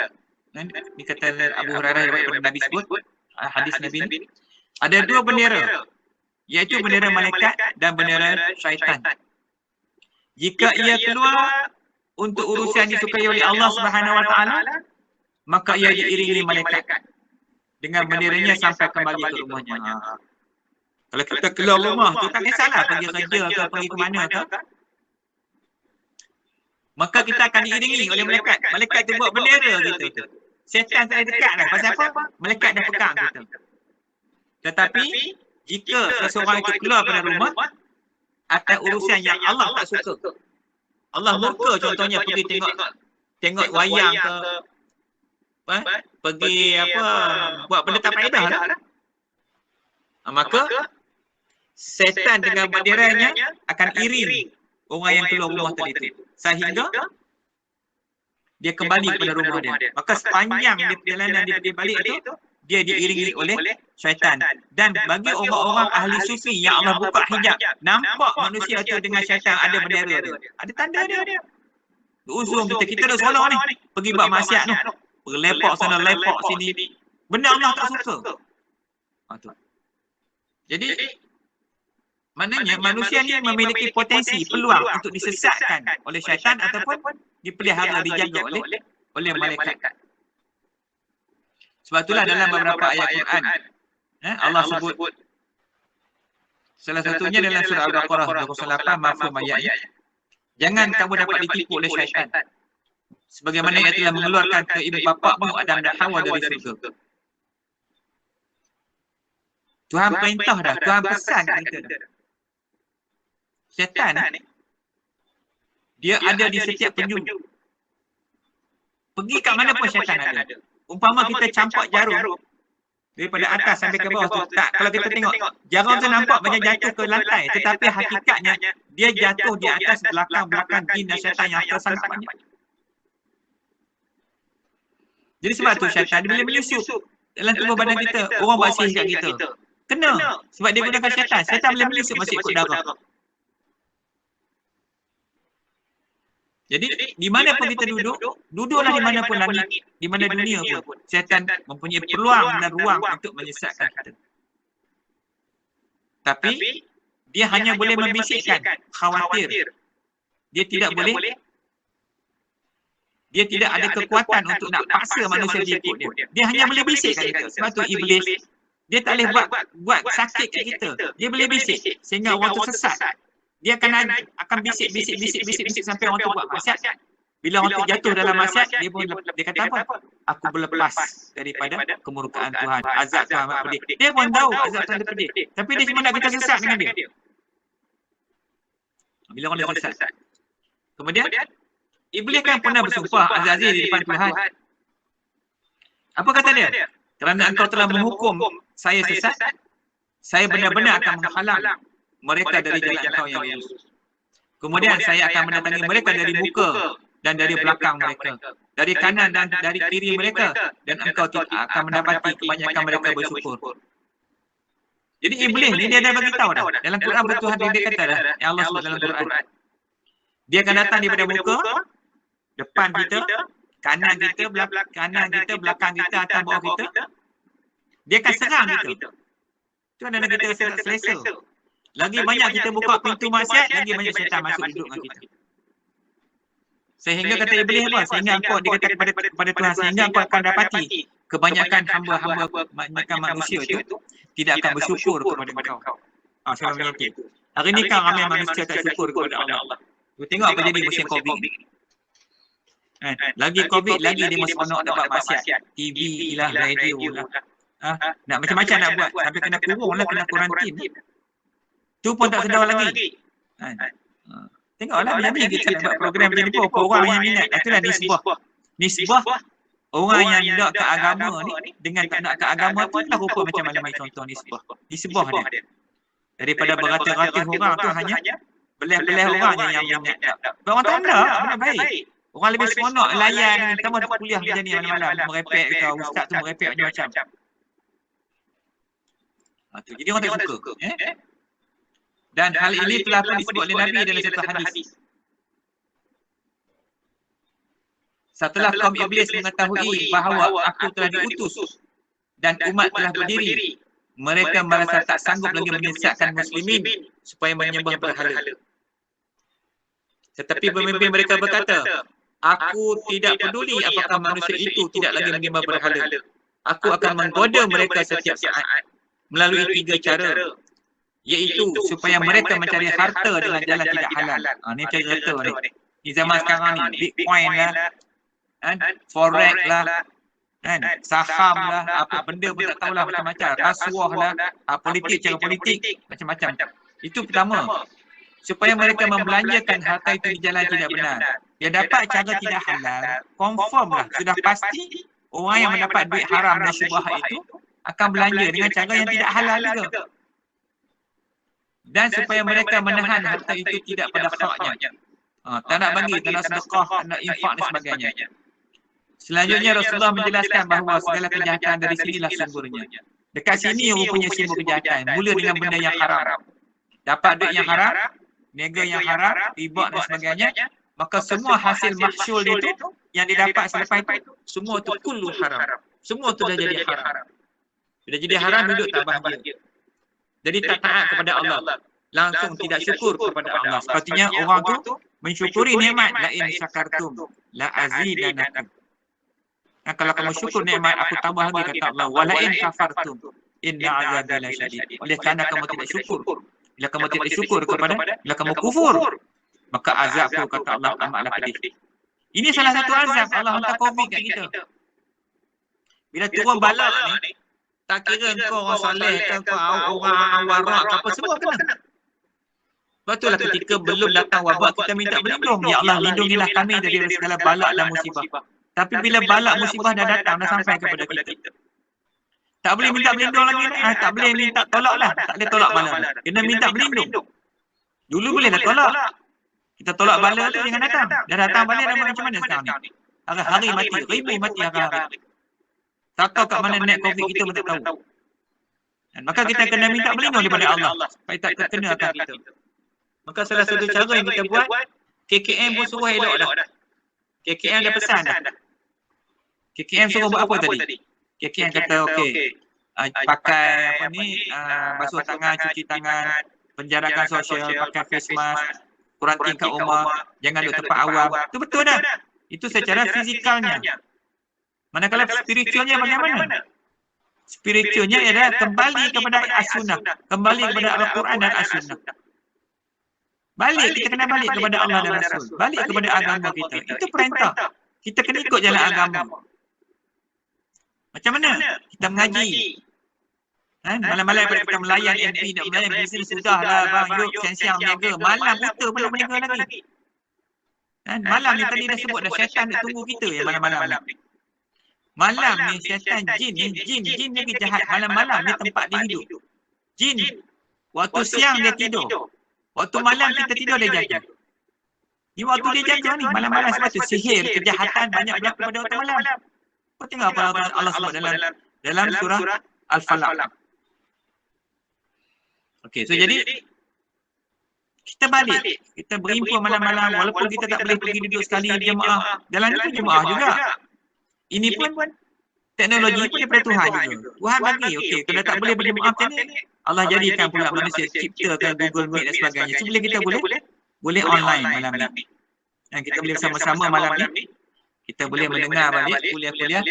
Abu Hurairah daripada Nabi sebut, hadis Nabi ni, ada 2 bendera, iaitu bendera malaikat dan bendera syaitan. Jika ia keluar untuk urusan disukai oleh Allah Subhanahu Wa Taala, maka ia diiringi malaikat dengan benderanya sampai kembali ke rumahnya. Kalau kita keluar rumah tu tak kisahlah pergi kerja ke pergi ke mana ke, maka kita akan diiringi oleh malaikat. Malaikat tu buat bendera kita. Syaitan tak ada dekat dah. Pasal apa? Malaikat dah pegang kita. Tetapi jika seseorang itu keluar pada rumah atas urusan yang Allah tak suka, Allah murka, contohnya pergi tengok wayang ke, pergi buat benda tak faedah lah, maka setan dengan benderanya akan iring orang yang keluar rumah tadi itu sehingga dia kembali kepada rumah dia. Maka sepanjang dia perjalanan dia pergi balik itu, dia diiringi oleh syaitan. Dan bagi orang-orang ahli sufi yang Allah buka hijab, nampak manusia itu dengan syaitan ada bendera dia, ada tanda dia. Uzur kita dah solat ni, pergi buat maksiat tu, berlepak sana lepak sini, benda Allah tak suka. Jadi maknanya manusia ni memiliki potensi, peluang untuk disesatkan oleh syaitan ataupun dipelihara, dijaga oleh malaikat. Sebab itulah dalam beberapa ayat Quran Allah sebut, salah satunya dalam surah Al-Baqarah 28 mafhum ayatnya, jangan kamu dapat ditipu oleh syaitan sebagaimana ia telah mengeluarkan ke ibu bapakmu Adam dan Hawa dari surga. Tuhan perintah dah, Tuhan pesan kita dah. Syaitan dia ada di setiap penjuru. Pergi kat mana pun syaitan ada. Umpama kita campak jarum daripada atas sampai ke bawah tu, tak, kalau kita tengok jarum tu nampak macam jatuh ke lantai, tetapi hakikatnya dia jatuh di atas belakang jin dan syaitan yang sangat banyak. Jadi sebab tu syaitan dia boleh menyusup dalam tubuh badan kita. Orang buat sihir kat kita, kena sebab dia gunakan syaitan. Syaitan boleh menyusup masuk ikut darah. Jadi di mana pun kita duduklah di mana pun langit, di mana dunia pun, syaitan mempunyai peluang dan ruang untuk menyesatkan kita. Tapi dia hanya boleh membisikkan khawatir. Dia tidak ada kekuatan untuk nak paksa manusia dia ikut dia. Dia hanya boleh bisikkan kita. Sebab tu iblis dia tak boleh buat sakit kat kita. Dia boleh bisik sehingga orang tu sesat. Dia akan bisik sampai orang tu buat maksiat. Bila orang tu jatuh dalam maksiat, dia kata apa? Aku berlepas daripada kemurkaan Tuhan, azab Tuhan amat pedih. Dia pun tahu azab Tuhan pedih, tapi dia cuma nak kita sesat dengan dia. Bila orang dia sesat. Kemudian iblis kan pernah bersumpah azazil di depan Tuhan. Apa kata dia? Kerana engkau telah menghukum saya sesat, saya benar-benar akan menghalang mereka dari jalan engkau yang lurus. Kemudian saya akan mendatangi mereka dari muka dan dari belakang mereka, dari kanan dan dari kiri mereka, dan engkau tidak akan mendapati kebanyakan mereka bersyukur. Jadi iblis ni dia dah bagi tahu dah. Dalam Quran bertuhan dia kata dah, yang Allah sebut dalam Quran. Dia akan datang daripada muka, depan kita, kanan kita, belakang kita, atas bawah kita. Dia akan serang kita. Itu adalah kita rasa tak selesa. Lagi banyak kita buka pintu maksiat, lagi banyak syaitan masuk duduk dengan kita. Sehingga kata iblis apa? Sehingga engkau dikatakan kepada Tuhan, sehingga engkau akan dapati kebanyakan kebanyakan manusia itu tidak akan bersyukur kepada engkau. Surah Al-Yatim. Hari ni kan ramai manusia tak syukur kepada Allah. You tengok apa jadi musim Covid ni. Lagi Covid, lagi dia seronok nak buat maksiat. TV lah, radio lah. Nak macam-macam nak buat. Sampai kena kurung lah, kena kuarantin. Tu pun tak sedar lagi. Kan? Tengoklah biar kita nak buat program macam ni pun orang yang minat. Itulah nisbah. Nisbah orang yang nak ke agama ni dengan tak nak ke agama tu lah rupa macam malam ni contoh nisbah. Nisbah dia. Daripada beratus-ratus orang tu hanya belah-belah orang je yang minat. Orang tak nak, benda baik. Orang lebih seronok layan pertama kuliah macam ni malam-malam merepek ke ustaz tu merepek macam-macam. Jadi orang tak suka. Dan hal ini telah pun disebut oleh Nabi dalam satu hadis. Setelah kaum iblis mengetahui bahawa aku telah diutus dan umat telah berdiri, mereka merasa tak sanggup lagi menyesatkan muslimin supaya menyembah berhala. Tetapi pemimpin mereka berkata, aku tidak peduli apakah manusia itu tidak lagi menyembah berhala. Aku akan menggoda mereka setiap saat melalui 3 cara, iaitu supaya mereka mencari harta dengan jalan tidak halal. Ni cari harta ni. Di zaman sekarang ni, Bitcoin lah, Forex lah, saham lah, apa benda pun tak tahulah macam-macam. Rasuah lah, politik, cara politik, macam-macam. Itu pertama. Supaya mereka membelanjakan harta itu di jalan tidak benar. Dia dapat cara tidak halal, confirm lah, sudah pasti orang yang mendapat duit haram dan syubhat itu akan belanja dengan cara yang tidak halal juga. Dan supaya mereka menahan harta itu tidak pada haknya. Tak nak bagi, tak nak sedekah, tak nak infak dan sebagainya. Selanjutnya Rasulullah menjelaskan bahawa segala kejahatan dari sinilah sumbernya. Dekat sini rupanya sumber kejahatan. Mula dengan benda yang haram. Dapat duit yang haram, niaga yang haram, riba dan sebagainya, maka semua hasil mahsyul itu yang didapat selepas itu, semua itu kullu haram. Semua itu dah jadi haram. Bila jadi haram, hidup tak bahagia. Jadi tak taat kepada Allah. Langsung tidak syukur kepada Allah. Sepertinya orang tu mensyukuri nikmat, la in syakartum la azidanakum. Kalau kamu syukur nikmat, aku tambah lagi kata Allah. Wa la in kafartum inna azabi lasyadid. Oleh kerana kamu tidak syukur. Bila kamu tidak syukur kepada, bila kamu kufur, maka azabku kata Allah amatlah pedih. Ini salah satu azab Allah hantar COVID kat kita. Bila turun bala ni, tak kira kau orang saleh ke kau orang warak ke apa, semua kena. Sebab itulah ketika belum datang wabak, kita minta berlindung. Ya Allah, lindungilah kami dari segala balak dan musibah. Tapi bila balak musibah dah datang, dah sampai kepada kita, tak boleh minta berlindung lagi. Tak boleh minta tolak lah. Tak boleh tolak bala. Kena minta berlindung. Dulu boleh dah tolak. Kita tolak bala tu jangan datang. Dah datang balik dah macam mana sekarang ni? Hari-hari mati. Ribu mati hari-hari. Tak tahu kat mana net COVID kita pun tak tahu. Dan maka kita kena minta berlindung daripada Allah. Supaya tak terkena akan kita. Maka salah satu cara yang kita buat, KKM pun suruh elok dah. KKM dah pesan dah. KKM suruh buat apa tadi? KKM kata okey, pakai apa ni, basuh tangan, cuci tangan, penjarakan sosial, pakai face mask, kuarantin kat rumah, jangan duduk tempat awam. Itu betul dah. Itu secara fizikalnya. Manakala spiritualnya bagaimana? Spiritualnya ialah kembali kepada as-sunnah, kembali kepada Al-Quran dan as-sunnah. Balik, kita kena balik kepada Allah dan Rasul. Balik kepada agama kita. Itu perintah. Kita kena ikut jalan agama. Macam mana? Kita mengaji. Malam-malam pada kita melayan MP, nak melayan bisnes, sudahlah bang, yuk siang-siang niaga. Malam kita pun nak meniaga lagi. Malam ni tadi dah sebut dah, syaitan dia tunggu kita ya malam-malam ni. Malam ni syaitan, jin ni jahat. Malam-malam ni tempat dia hidup. Jin, waktu siang dia tidur. Waktu malam kita tidur dia jaga. Ni waktu dia jaga ni, malam-malam sebab tu sihir, kejahatan banyak berlaku pada waktu malam. Kau tengok apa Allah sebut dalam surah Al-Falaq. Okey, so jadi kita balik, kita berhimpun malam-malam walaupun kita tak boleh pergi duduk sekali jemaah. Jalan ni pun jemaah juga. Ini pun teknologi pun daripada Tuhan juga. Tuhan bagi, okey, kalau tak boleh berjemaah macam ni, Allah jadikan pula manusia ciptakan Google Meet dan sebagainya. So, kita boleh online malam ni. Dan kita boleh sama-sama malam ni, kita boleh mendengar balik kuliah-kuliah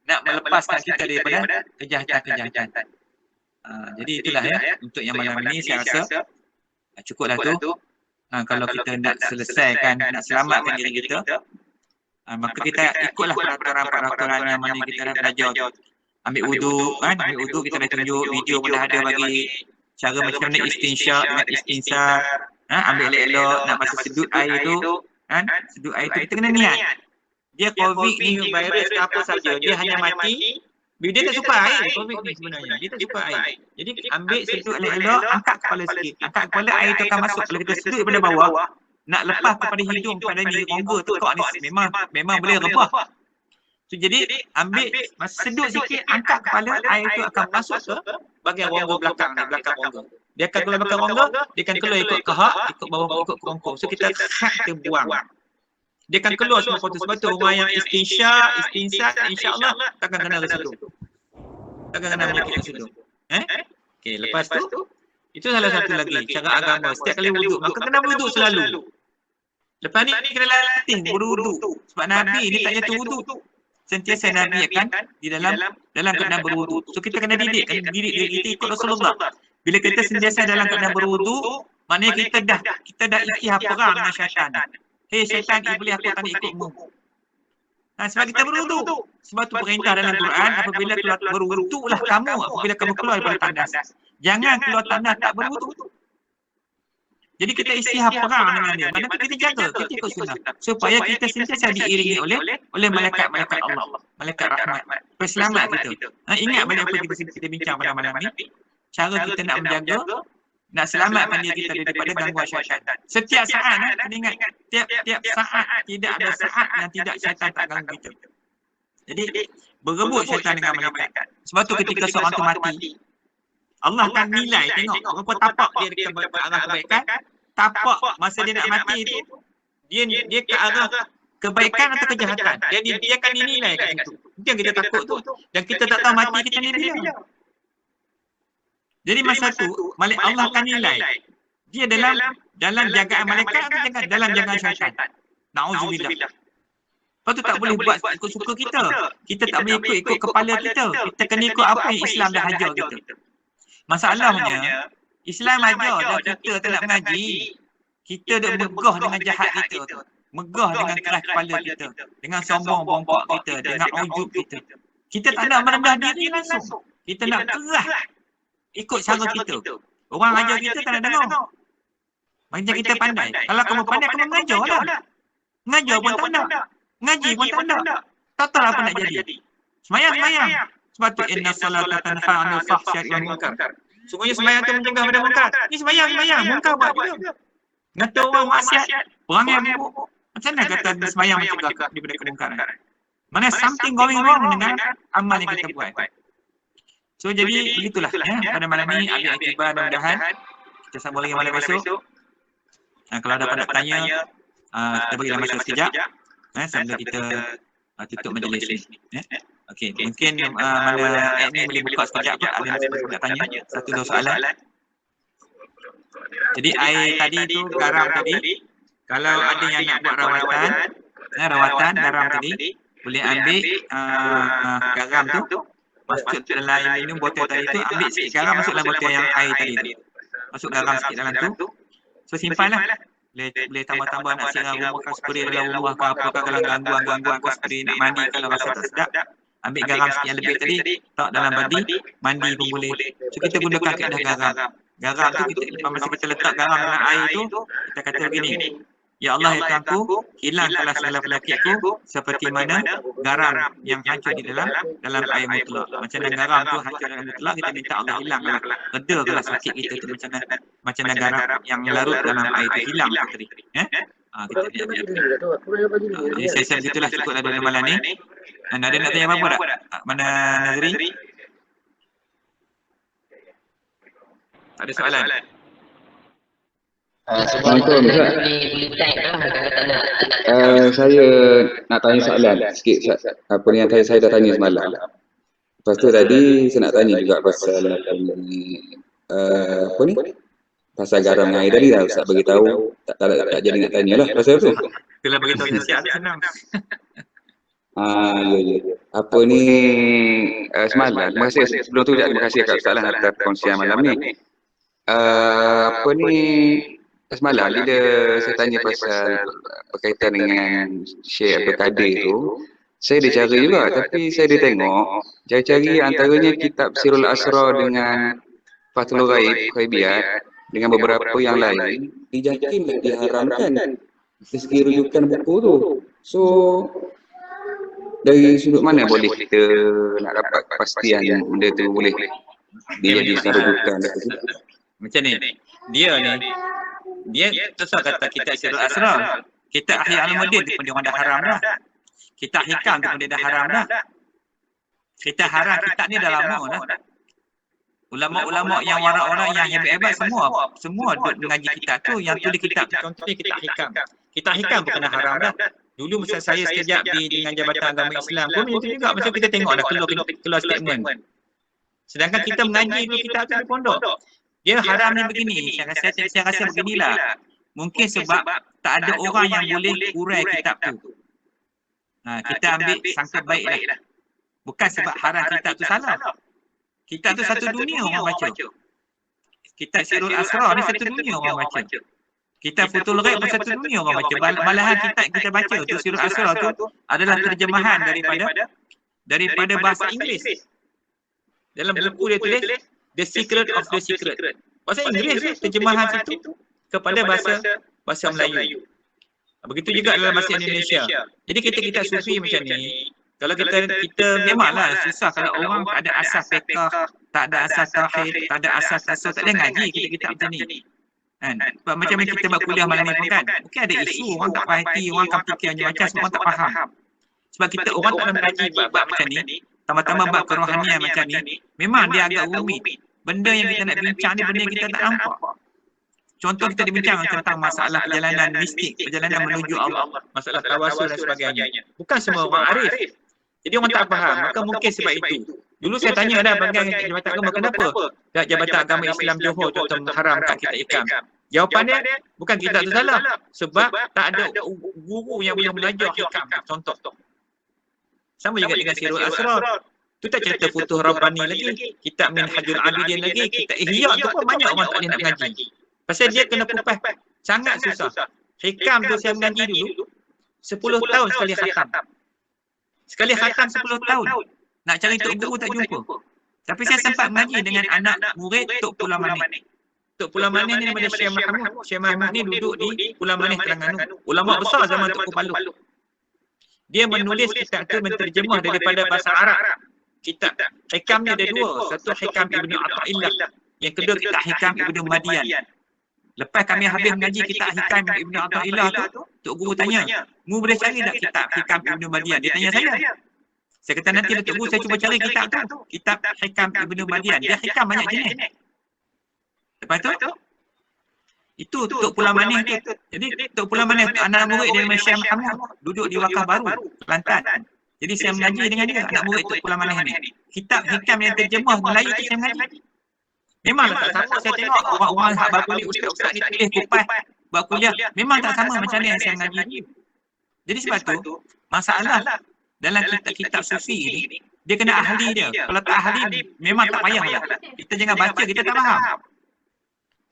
nak melepaskan kita daripada kejahatan-kejahatan. Jadi itulah ya, untuk yang malam ni saya rasa cukuplah tu. Kalau kita nak selesaikan, nak selamatkan diri kita, maka kita ikutlah peraturan-peraturan yang mana kita dah belajar. Ambil wudu, ambil wudu kita dah tunjuk, video pun dah ada bagi cara macam mana istinsyak dengan istinsar, Ambil elok-elok nak masa sedut air tu, kan? Sedut air tu kita kena niat. Dia COVID ni virus ke apa saja, dia hanya mati bila dia tak suka air. COVID ni sebenarnya dia tak suka air. Jadi ambil sedut elok-elok, angkat kepala sikit. Angkat kepala, air tu akan masuk. Kalau kita sedut daripada bawah, nak lepas kepada hidung, pada ni rongga tekak ni memang boleh rebah. So, jadi ambil masa sedut sikit, angkat kepala, air tu akan masuk ke bahagian rongga belakang ni, belakang rongga. Dia akan keluar belakang rongga, dia akan keluar ikut kehak, ikut bawah, ikut kerongkong. So kita kita buang. Dia akan keluar semua kotor. Sebab tu orang yang istinsyak, insya-Allah takkan kena residus. Takkan kena penyakit residus. Okey, lepas tu itu salah satu lagi cara agama. Setiap kali wuduk, maka kena wuduk selalu. Lepas ni kena latih berwuduk. Sebab Nabi ni tak jatuh wuduk. Sentiasa Nabi akan di dalam keadaan berwuduk. So kita kena didik diri kita ikut Rasulullah. Bila kita sentiasa dalam keadaan berwuduk, maknanya kita dah ikhtiar perang dengan syaitan. Hei syaitan, iblis, aku tak nak ikutmu. Sebab kita berwuduk. Sebab tu perintah dalam Quran, apabila keluar berwuduklah kamu apabila kamu keluar daripada tandas. Jangan keluar tandas tak berwuduk. Jadi kita istighfar perang dengan dia. Mana kita jaga, kita ikut sunnah. Supaya kita sentiasa diiringi oleh malaikat-malaikat Allah. Malaikat rahmat. Perselamat kita. Ingat banyak apa kita bincang pada malam ni. Cara kita nak menjaga, nak selamatkan diri kita daripada gangguan syaitan. Setiap saat, kena ingat, tiap saat, tidak ada saat yang tidak syaitan tak ganggu kita. Jadi, berebut syaitan dengan malaikat. Sebab tu ketika seorang tu mati, Allah akan nilai, tengok berapa tapak dia ke arah kebaikan. Tapak masa dia nak mati itu, dia ke arah kebaikan atau kejahatan. Jadi dia akan dinilai kat situ. Itu yang kita takut tu. Dan kita tak tahu mati kita ni bila. Jadi masa tu, Allah akan nilai. Dia dalam jagaan malaikat atau dalam jagaan syaitan. Na'udzubillah. Lepas tu tak boleh buat ikut suka kita. Kita tak boleh ikut kepala kita. Kita kena ikut apa yang Islam dah ajar kita. Masalahnya, Islam ajar dah kita tak nak mengaji. Kita dah megah dengan jahat kita tu. Megah dengan keras kepala kita. Dengan sombong bongkok kita. Dengan ujub kita. Kita tak nak merendah diri langsung. Kita nak keras. Ikut cara kita. Orang ajar kita tak nak dengar. Macam kita pandai. Kalau kamu pandai, kamu mengajar lah. Mengajar pun tak nak. Ngaji pun tak nak. Tak tahu apa nak jadi. Semayang. Sebab tu inna salata tanha 'anil fahsya'i wal munkar. Sungguhnya sembahyang tu mencegah pada munkar. Ni sembahyang. Munkar buat juga. Ngata orang maksiat, perangai buruk. Macam mana kata sembahyang mencegah daripada kemungkaran? Mana something going wrong dengan amal yang kita buat. So jadi begitulah pada malam ni ambil iktibar, mudah-mudahan kita sambung lagi malam esok. Kalau ada pada tanya, kita bagi masa sekejap sambil kita tutup majlis ni. Okey, mungkin mana admin boleh buka sekejap ada masa nak tanya satu dua soalan. Jadi air tadi tu, garam tadi, kalau ada yang nak buat rawatan garam tadi, boleh ambil garam tu masuk dalam air minum botol tadi tu, ambil sikit garam masuk dalam botol yang air tadi tu. Masuk garam sikit dalam tu. So simpanlah. Boleh tambah-tambah nak siram rumah kan, spray dalam rumah ke apa kan, kalau gangguan ke spray nak mandi kalau rasa tak sedap. Ambil garam sikit yang lebih tadi, tak dalam badi, mandi pun boleh. So kita gunakan kaedah garam. Garam tu lepas masa kita letak garam dalam air tu, kita kata begini. Ya Allah, ya Tuhanku, hilangkanlah segala penyakitku seperti mana garam yang hancur di dalam air mutlak. Macam mana garam tu hancur dalam mutlak, kita minta Allah hilanglah, redakanlah sakit kita tu macam mana garam yang larut dalam air tu hilang tadi. Kita lihat. Jadi saya begitulah, cukuplah dalam malam ni. Ada nak tanya apa-apa tak? Mana Nazri? Tak ada soalan? Assalamualaikum. Saya nak tanya soalan sikit. Apa ni yang saya dah tanya semalam. Lepas tu tadi saya nak tanya juga pasal apa ni? Pasal garam air tadi dah Ustaz bagi tahu. Tak jadi nak tanyalah pasal tu. Kalau bagi tahu siap senang. Ya. Apa ni semalam. Terima kasih sebelum tu terima kasih kat Ustaz lah atas perkongsian malam ni. Apa ni semalam bila saya tanya pasal berkaitan dengan Syekh Abdul Qadir tu, saya ada cara juga, tapi saya ada tengok cari-cari antaranya kitab Sirul Asrar dengan Fathul Ghaib, Ghaibiyat. dengan beberapa yang lain, dijakin diharamkan dari segi rujukan buku tu. So, dari sudut mana boleh kita nak dapat kepastian benda tu boleh dijadikan rujukan? Macam ni, dia terus kata kita Sirul Asrar, kita Ahya Al-Madin tu pun dia orang dah haram dah. Kita Hikam tu pun dia dah haram dah. Kita haram kitab ni dah lama dah. Ulama-ulama yang warak-warak yang hebat-hebat semua duk mengaji kitab tu, yang tulis kitab tu contohnya kitab Hikam. Kitab Hikam pun kena haram dah. Dulu masa saya sekejap dengan Jabatan Agama Islam pun macam tu juga, macam kita tengok dah keluar statement. Sedangkan kita mengaji dulu kitab tu di pondok. Dia haram ni begini, saya rasa beginilah. Mungkin sebab tak ada orang yang boleh urai kitab tu. Kita ambil sangka baik lah. Bukan sebab haram kitab tu salah. Kitab tu satu dunia orang baca. Kitab Sirul Asrar ni satu dunia orang baca. Kitab Futhul Ghaib pun satu dunia orang baca. Malahan kitab kita baca tu Sirul Asrar tu adalah terjemahan daripada bahasa Inggeris. Dalam buku dia tulis The Secret of the Secret. Bahasa Inggeris terjemahan situ kepada bahasa Melayu. Begitu juga dalam bahasa Indonesia. Jadi kita sufi macam ni, kalau kita memanglah susah kalau orang tak ada asas fiqh, tak ada asas tauhid, tak ada asas tasawuf, tak ada ngaji kita macam ni. Kan? Sebab macam kita buat kuliah malam ni pun kan, mungkin ada isu orang tak faham, orang akan fikir macam sebab orang tak faham. Sebab kita orang tak nak mengaji bab macam ni, tambah-tambah bab kerohanian macam ni, memang dia agak rumit. Benda yang kita nak bincang ni benda yang kita tak nampak. Contoh kita dibincang tentang masalah perjalanan mistik, perjalanan menuju Allah, masalah tawasul dan sebagainya. Bukan semua orang arif. Jadi orang tak faham, maka mungkin sebab itu. Dulu saya tanya dah bagian Jabatan Agama, kenapa Jabatan Agama Islam Johor contoh mengharamkan kitab Hikam? Jawapannya, bukan kitab tu salah. Sebab tak ada guru yang boleh belajar Hikam. Contoh. Sama juga dengan Sirul Asrar. Tu tak cerita Futuh Rabbani lagi, kitab Minhajul Abidin lagi, kitab Ihya tu pun banyak orang tak boleh nak mengaji. Pasal dia kena kupas sangat susah. Hikam tu saya mengaji dulu 10 tahun sekali khatam. Sekali khatam 10 tahun. Nak cari tok guru tak jumpa. Tapi saya sempat mengaji dengan anak murid Tok Pulau Manis. Tok Pulau Manis ni daripada Syekh Mahmud. Syekh Mahmud ni duduk di Pulau Manis Terengganu. Ulama besar zaman Tok Palu. Dia menulis kitab tu menterjemah daripada bahasa Arab. Kitab Hikam ni ada dua. Satu Hikam Ibnu Athaillah. Yang kedua kitab Hikam Ibnu Madian. Lepas kami habis mengaji kitab Hikam Ibnu Athaillah tu, Tok Guru tanya, "Mu boleh cari tak kitab Hikam Ibnu Madian?" Dia tanya saya. Saya kata nanti Tok Guru saya cuba cari kitab tu. Kitab Hikam Ibnu Madian. Dia hikam banyak jenis. Lepas tu, itu Tok Pulau Manis tu. Jadi Tok Pulau Manis anak murid dia dengan Syekh Mahmud duduk di Wakaf Baru, Kelantan. Jadi saya mengaji dengan dia, anak murid Tok Pulau Manis ni. Kitab Hikam yang terjemah Melayu tu saya mengaji. Memanglah tak sama, saya tengok orang-orang hak baru ni, ustaz-ustaz ni tulis kupas buat kuliah, memang tak sama macam ni yang saya mengaji ni. Jadi sebab tu, masalah dalam kitab-kitab sufi ni, dia kena ahli dia. Kalau tak ahli, memang tak payah lah. Kita jangan baca, kita tak faham.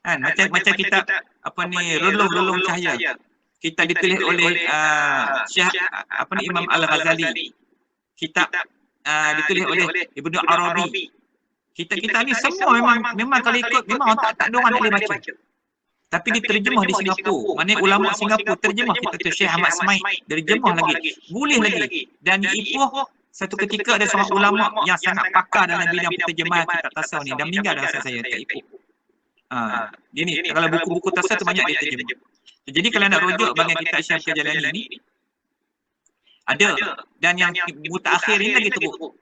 Kan? Macam kitab Relung Cahaya. Kitab ditulis oleh Imam Al-Ghazali. Kitab ditulis oleh Ibnu Arabi. Kita ni semua memang kalau ikut memang tak ada orang nak boleh baca. Tapi diterjemah di Singapura. Maknanya ulama Singapura terjemah kita tu Syekh Ahmad Smaid terjemah lagi. Boleh lagi. Dan di Ipoh satu ketika ada seorang ulama yang sangat pakar dalam bidang penterjemahan kitab tasawuf ni dan meninggal dalam saya kat Ipoh. Dia ni kalau buku-buku tasawuf tu banyak dia terjemah. Jadi kalau nak rujuk bagian kitab Syekh Jalalain ni ada, dan yang mutakhir ni lagi teruk.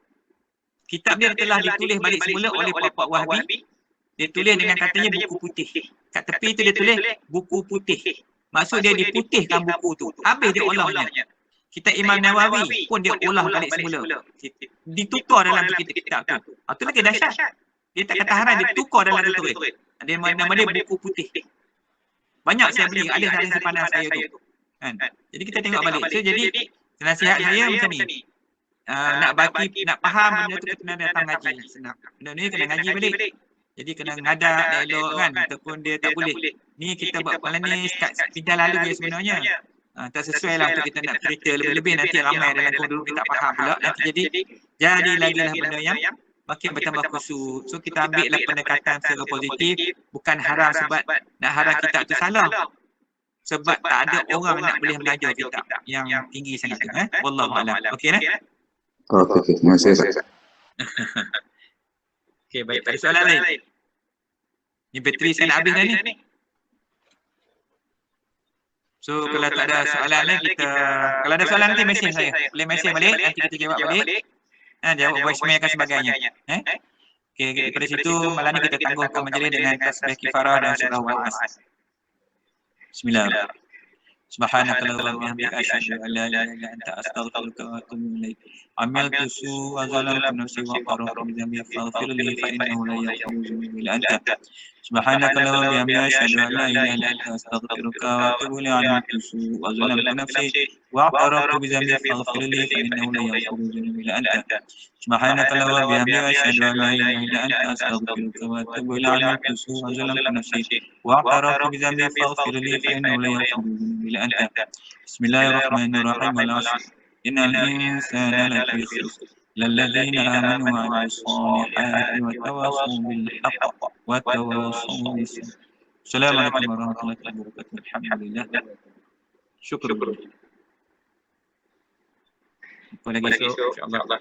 Kitab dia telah ditulis balik semula oleh Pak Wahbi. Dia tulis dengan katanya buku putih. Kat tepi tu dia tulis buku putih. Maksud dia diputihkan buku tu. Habis dia olahnya. Kitab Imam Nawawi pun dia olah balik semula. Ditukar dalam kitab tu. Itu lagi dahsyat. Dia tak kata haram, dia tukar dalam tu tulis. Nama dia buku putih. Banyak saya beli, ada dalam simpanan saya tu. Kan? Jadi kita tengok balik. So jadi nasihat saya macam ni. Nak faham benda tu kena datang ngaji. Senang. Benda ni kena ngaji balik. Jadi kena ngadak dialog kan, ataupun dia tak boleh. Ni kita buat malam ni pindah lalu dia sebenarnya. Tak sesuai lah untuk kita nak cerita lebih-lebih nanti ramai dalam dulu kita tak faham pula. Nanti jadi lagi lah benda yang makin bertambah khusyuk. So kita ambil lah pendekatan secara positif, bukan bukan haram sebab nak haram kitab tu salah. Sebab tak ada orang nak boleh mengajar kitab yang tinggi sangat tu. Wallahu a'lam. Okey nah? Okey. Terima kasih Ustaz. Okey, baik. Ada soalan lain? Ni bateri saya nak habis dah ni. So kalau tak ada soalan lain kita, kalau ada soalan nanti mesej saya. Boleh mesej balik, nanti kita jawab balik. Jawab voicemail dan sebagainya. Okey, daripada situ malam ni kita tangguhkan majlis dengan tasbih kifarah dan surah Al-As. Bismillah. Subhanakallahumma wa bihamdika asyhadu an la ilaha illa anta astaghfiruka wa atubu ilaik. Amiltu su'a zalamtu nafsi wa qarratu bi dhanbi faghfir li fa innahu la yaghfiru dhunuba illa anta. Subhanakallahumma wa bihamdika asyhadu an la ilaha illa anta astaghfiruka wa atubu ilaik. Amiltu su'a zalamtu nafsi wa qarratu bi dhanbi faghfir li fa innahu la yaghfiru dhunuba illa anta. Subhanakallahumma wa bihamdika asyhadu an la ilaha illa anta astaghfiruka wa atubu ilaik. Amiltu su'a zalamtu nafsi wa qarratu bi dhanbi faghfir li fa innahu la yaghfiru dhunuba illa anta. Bismillahirrahmanirrahim. Al-'asr. Innal insana lafi khusr. Lilladzina amanu wa 'amilus solihati wa tawassaw bil haqq wa tawassaw bis sabr. Assalamualaikum warahmatullahi wabarakatuh. Alhamdulillah. Syukur. Apa lagi insya-Allah.